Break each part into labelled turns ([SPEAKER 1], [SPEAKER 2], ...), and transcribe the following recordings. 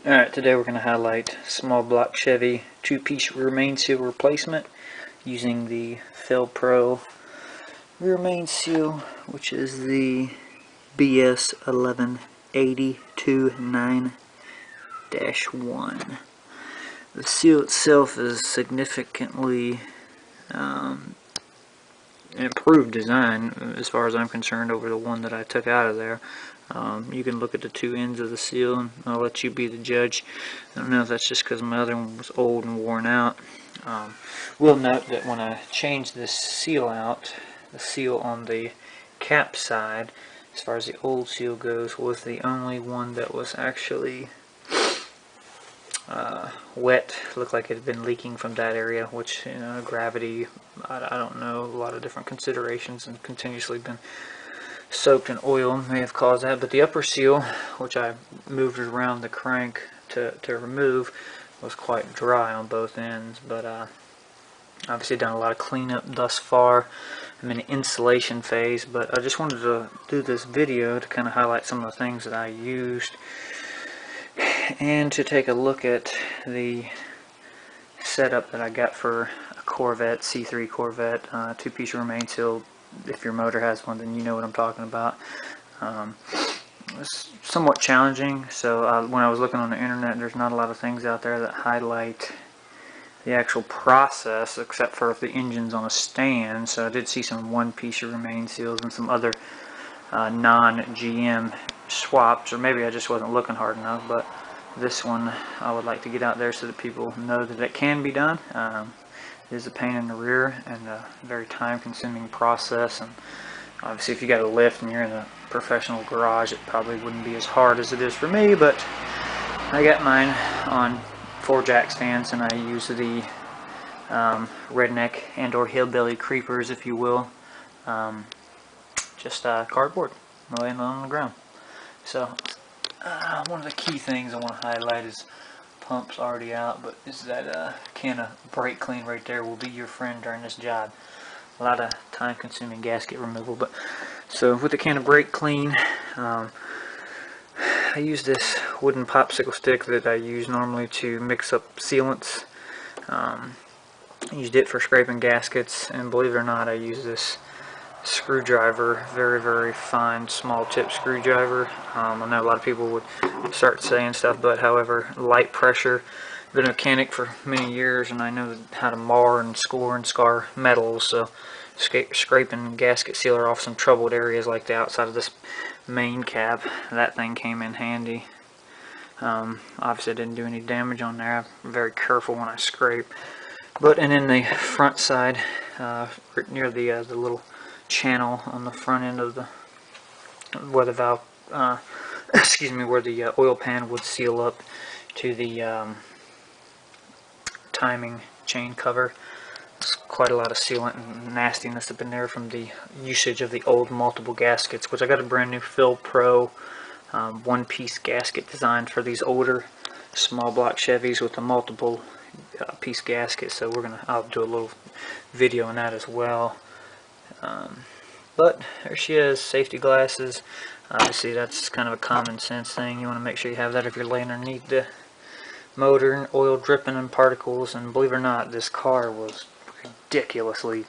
[SPEAKER 1] Alright, today we're going to highlight small block Chevy two-piece rear main seal replacement using the Fel Pro rear main seal, which is the BS 1180-9-1. The seal itself is significantly improved design as far as I'm concerned over the one that I took out of there. You can look at the two ends of the seal and I'll let you be the judge. I don't know if that's just because my other one was old and worn out. We'll note that when I changed this seal out, the seal on the cap side, as far as the old seal goes, was the only one that was actually wet. Looked like it had been leaking from that area, which, you know, gravity, I don't know, a lot of different considerations, and continuously been soaked in oil may have caused that. But the upper seal, which I moved around the crank to remove, was quite dry on both ends. But obviously done a lot of cleanup thus far. I'm in the installation phase, but I just wanted to do this video to kind of highlight some of the things that I used and to take a look at the setup that I got for a Corvette, C3 Corvette, two-piece rear main seal. If your motor has one, then you know what I'm talking about. It's somewhat challenging, so when I was looking on the internet, there's not a lot of things out there that highlight the actual process, except for if the engine's on a stand. So I did see some one-piece rear main seals and some other non-GM swaps, or maybe I just wasn't looking hard enough. But this one I would like to get out there so that people know that it can be done. It is a pain in the rear and a very time-consuming process, and obviously if you got a lift and you're in a professional garage, it probably wouldn't be as hard as it is for me. But I got mine on 4-jack stands, and I use the redneck and or hillbilly creepers, if you will, just cardboard laying on the ground. So one of the key things I want to highlight is pump's already out, but is that can of brake clean right there will be your friend during this job. A lot of time-consuming gasket removal. But so with the can of brake clean, I use this wooden popsicle stick that I use normally to mix up sealants. I used it for scraping gaskets, and believe it or not, I use this screwdriver, very fine small tip screwdriver. I know a lot of people would start saying stuff, but however, light pressure. I've been a mechanic for many years, and I know how to mar and score and scar metals, so scraping gasket sealer off some troubled areas like the outside of this main cap, that thing came in handy. Obviously I didn't do any damage on there. I'm very careful when I scrape. But and in the front side, near the little channel on the front end of the where the valve excuse me, where the oil pan would seal up to the timing chain cover. There's quite a lot of sealant and nastiness up in there from the usage of the old multiple gaskets, which I got a brand new Fel Pro one-piece gasket designed for these older small block Chevys with the multiple piece gasket. So I'll do a little video on that as well. But there she is, safety glasses. Obviously that's kind of a common sense thing. You want to make sure you have that if you're laying underneath the motor, and oil dripping and particles. And believe it or not, this car was ridiculously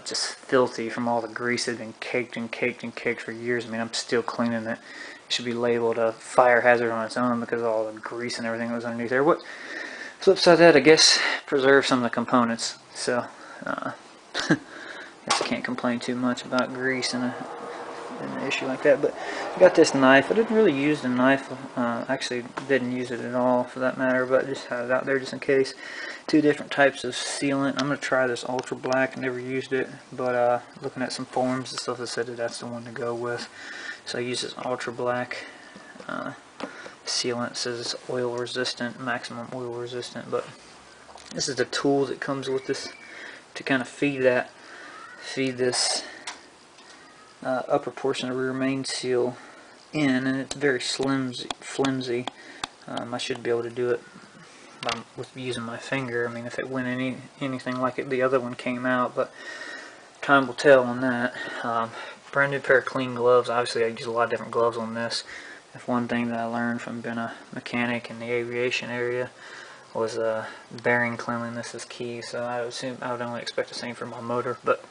[SPEAKER 1] just filthy from all the grease that had been caked for years. I mean, I'm still cleaning it. It should be labeled a fire hazard on its own because of all the grease and everything that was underneath there. What flip side of that, I guess, preserve some of the components. So guess I can't complain too much about grease in an issue like that. But I got this knife. I didn't really use the knife. Actually, didn't use it at all for that matter, but just had it out there just in case. Two different types of sealant. I'm going to try this ultra black. I never used it, but looking at some forums and stuff, that said that that's the one to go with. So I use this ultra black sealant. It says it's oil resistant, maximum oil resistant, but this is the tool that comes with this to kind of feed this upper portion of the rear main seal in, and it's very flimsy. I should be able to do it with using my finger. I mean, if it went anything like the other one came out, but time will tell on that. Brand new pair of clean gloves. Obviously I use a lot of different gloves on this. if one thing that I learned from being a mechanic in the aviation area was bearing cleanliness is key, so I would only expect the same for my motor. But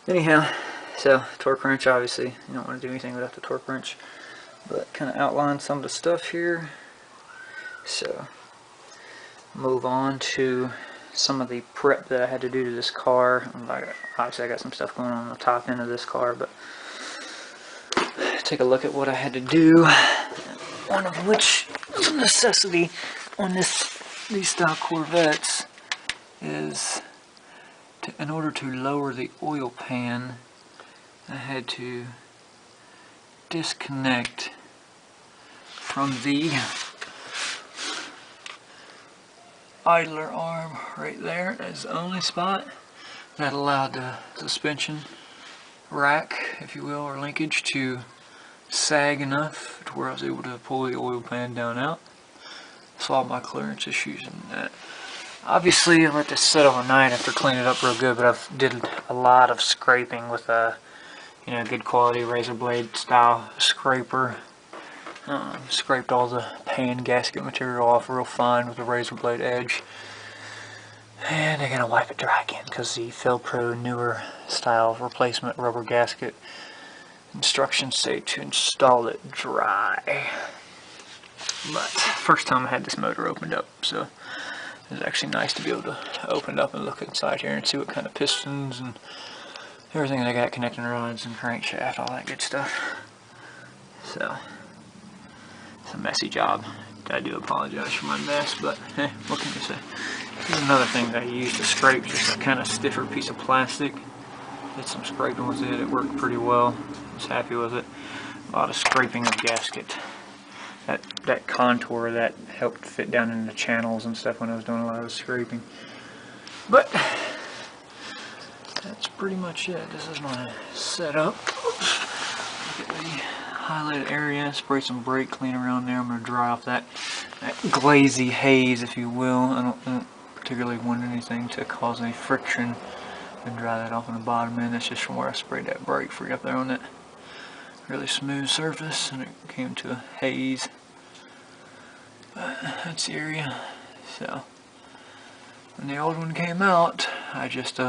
[SPEAKER 1] anyhow, so torque wrench, obviously you don't want to do anything without the torque wrench, but kind of outline some of the stuff here. So move on to some of the prep that I had to do to this car. Obviously I got some stuff going on the top end of this car, but take a look at what I had to do. One of which is a necessity on these style Corvettes is in order to lower the oil pan, I had to disconnect from the idler arm right there. That's the only spot that allowed the suspension rack, if you will, or linkage to sag enough to where I was able to pull the oil pan down out. Solve my clearance issues in that. Obviously I let this sit overnight after cleaning it up real good, but I've did a lot of scraping with a good quality razor blade style scraper. Scraped all the pan gasket material off real fine with a razor blade edge. And I'm gonna wipe it dry again because the Fel-Pro newer style replacement rubber gasket instructions say to install it dry. But first time I had this motor opened up, so it was actually nice to be able to open it up and look inside here and see what kind of pistons and everything that I got, connecting rods and crankshaft, all that good stuff. So it's a messy job. I do apologize for my mess, but hey, what can you say? Here's another thing that I used to scrape, just a kind of stiffer piece of plastic. Did some scraping with it. It worked pretty well. I was happy with it. A lot of scraping of gasket. That contour that helped fit down in the channels and stuff when I was doing a lot of scraping. But that's pretty much it. This is my setup. Look at the highlighted area. Spray some brake clean around there. I'm going to dry off that glazy haze, if you will. I don't particularly want anything to cause any friction. And dry that off on the bottom end. That's just from where I sprayed that brake free up there on that really smooth surface, and it came to a haze. But that's the area. So when the old one came out, I just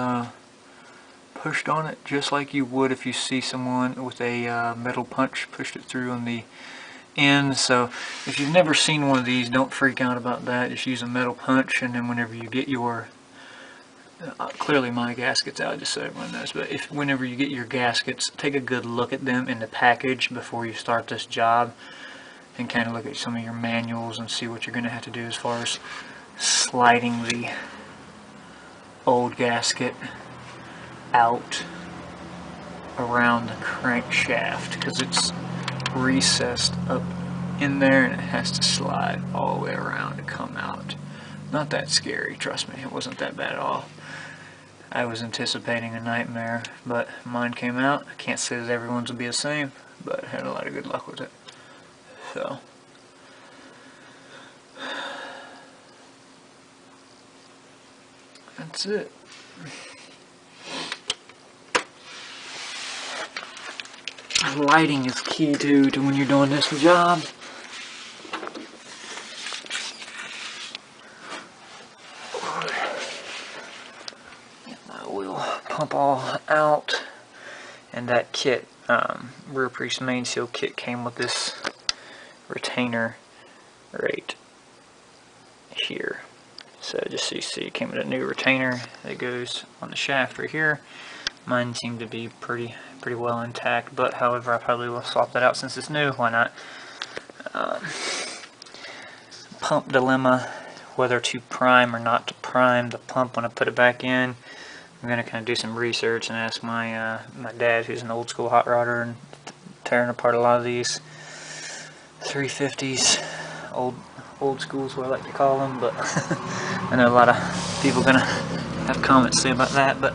[SPEAKER 1] pushed on it just like you would if you see someone with a metal punch, pushed it through on the end. So if you've never seen one of these, don't freak out about that. Just use a metal punch, and then whenever you get your clearly my gasket's out, just so everyone knows, but whenever you get your gaskets, take a good look at them in the package before you start this job, and kind of look at some of your manuals and see what you're going to have to do as far as sliding the old gasket out around the crankshaft, because it's recessed up in there and it has to slide all the way around to come out. Not that scary, trust me, it wasn't that bad at all. I was anticipating a nightmare, but mine came out. I can't say that everyone's will be the same, but I had a lot of good luck with it. So that's it. Lighting is key to when you're doing this job. Pump all out, and that kit, rear priest main seal kit, came with this retainer right here. So just so you see, it came with a new retainer that goes on the shaft right here. Mine seemed to be pretty well intact, but however, I probably will swap that out since it's new. Why not? Pump dilemma, whether to prime or not to prime the pump when I put it back in. I'm going to kind of do some research and ask my my dad, who's an old school hot rodder and tearing apart a lot of these 350s, old school is what I like to call them, but I know a lot of people are going to have comments to say about that, but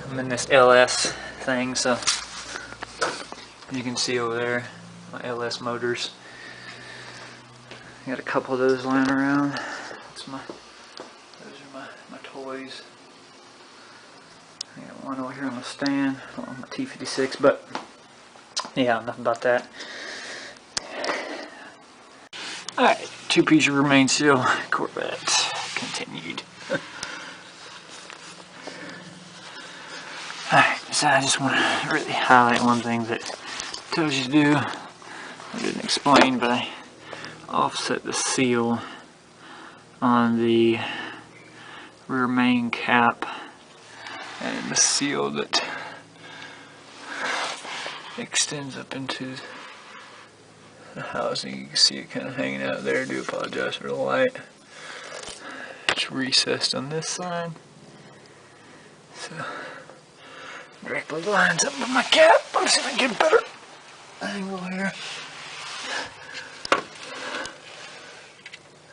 [SPEAKER 1] I'm in this LS thing, so you can see over there my LS motors. I got a couple of those lying around. Those are my toys. I got one over here on the stand on my T56, but yeah, enough about that. Alright, two-piece remain seal, Corvette, continued. Alright, so I just want to really highlight one thing that it tells you to do. I didn't explain, but I offset the seal on the rear main cap and the seal that extends up into the housing. You can see it kind of hanging out there. I do apologize for the light. It's recessed on this side, so directly lines up with my cap. Let's see if I can get a better angle here.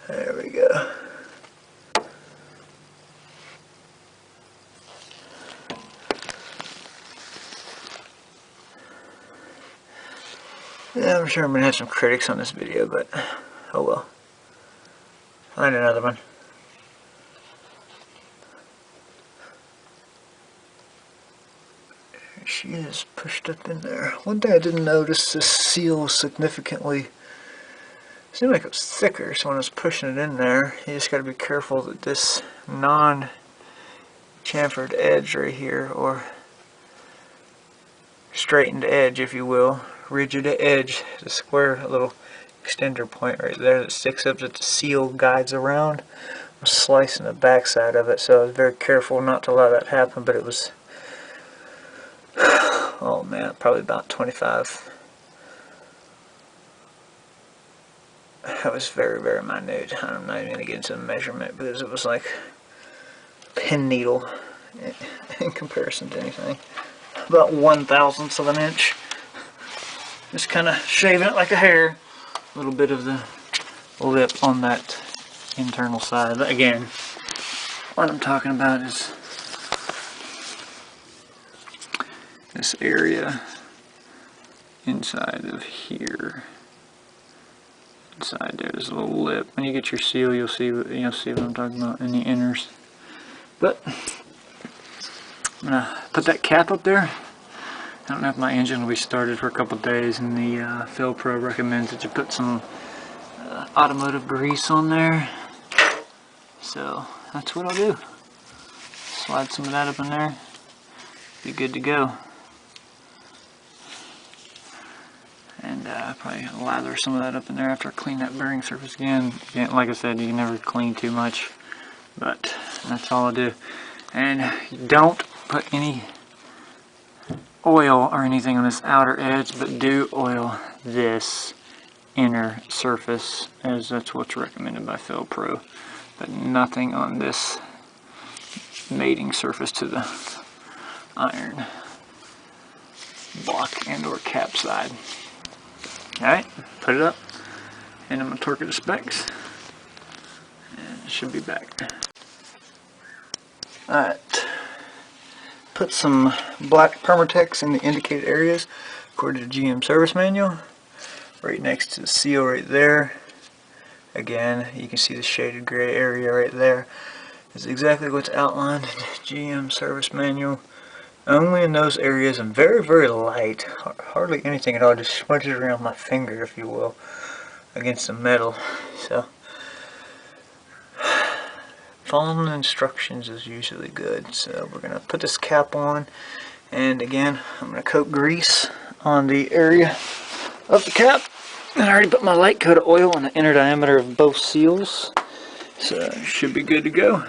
[SPEAKER 1] There we go. Yeah, I'm sure I'm going to have some critics on this video, but oh well. Find another one. There she is, pushed up in there. One thing I didn't notice, this seal significantly seemed like it was thicker, so when I was pushing it in there, you just got to be careful that this non-chamfered edge right here, or straightened edge if you will, rigid edge, the square little extender point right there that sticks up that the seal guides around, was slicing the backside of it, so I was very careful not to allow that happen, but it was, oh man, probably about 25. That was very, very minute. I'm not even going to get into the measurement because it was like a pin needle in comparison to anything. About 1/1000th of an inch. Just kind of shaving it like a hair. A little bit of the lip on that internal side. But again, what I'm talking about is this area inside of here. Inside there's a little lip. When you get your seal, you'll see what I'm talking about in the inners. But I'm gonna put that cap up there. I don't know if my engine will be started for a couple days, and the Phil Pro recommends that you put some automotive grease on there. So that's what I'll do. Slide some of that up in there. Be good to go. And probably lather some of that up in there after I clean that bearing surface again. Like I said, you can never clean too much, but that's all I do. And don't put any oil or anything on this outer edge, but do oil this inner surface, as that's what's recommended by Phil Pro, but nothing on this mating surface to the iron block and or cap side. Alright, put it up, and I'm going to torque it to specs, and it should be back. Alright, put some black Permatex in the indicated areas according to the GM service manual, right next to the seal right there. Again, you can see the shaded gray area right there. It's exactly what's outlined in the GM service manual. Only in those areas, and very, very light, hardly anything at all, just smudge it around my finger, if you will, against the metal. So, following the instructions is usually good. So we're going to put this cap on, and again, I'm going to coat grease on the area of the cap. And I already put my light coat of oil on the inner diameter of both seals, so it should be good to go.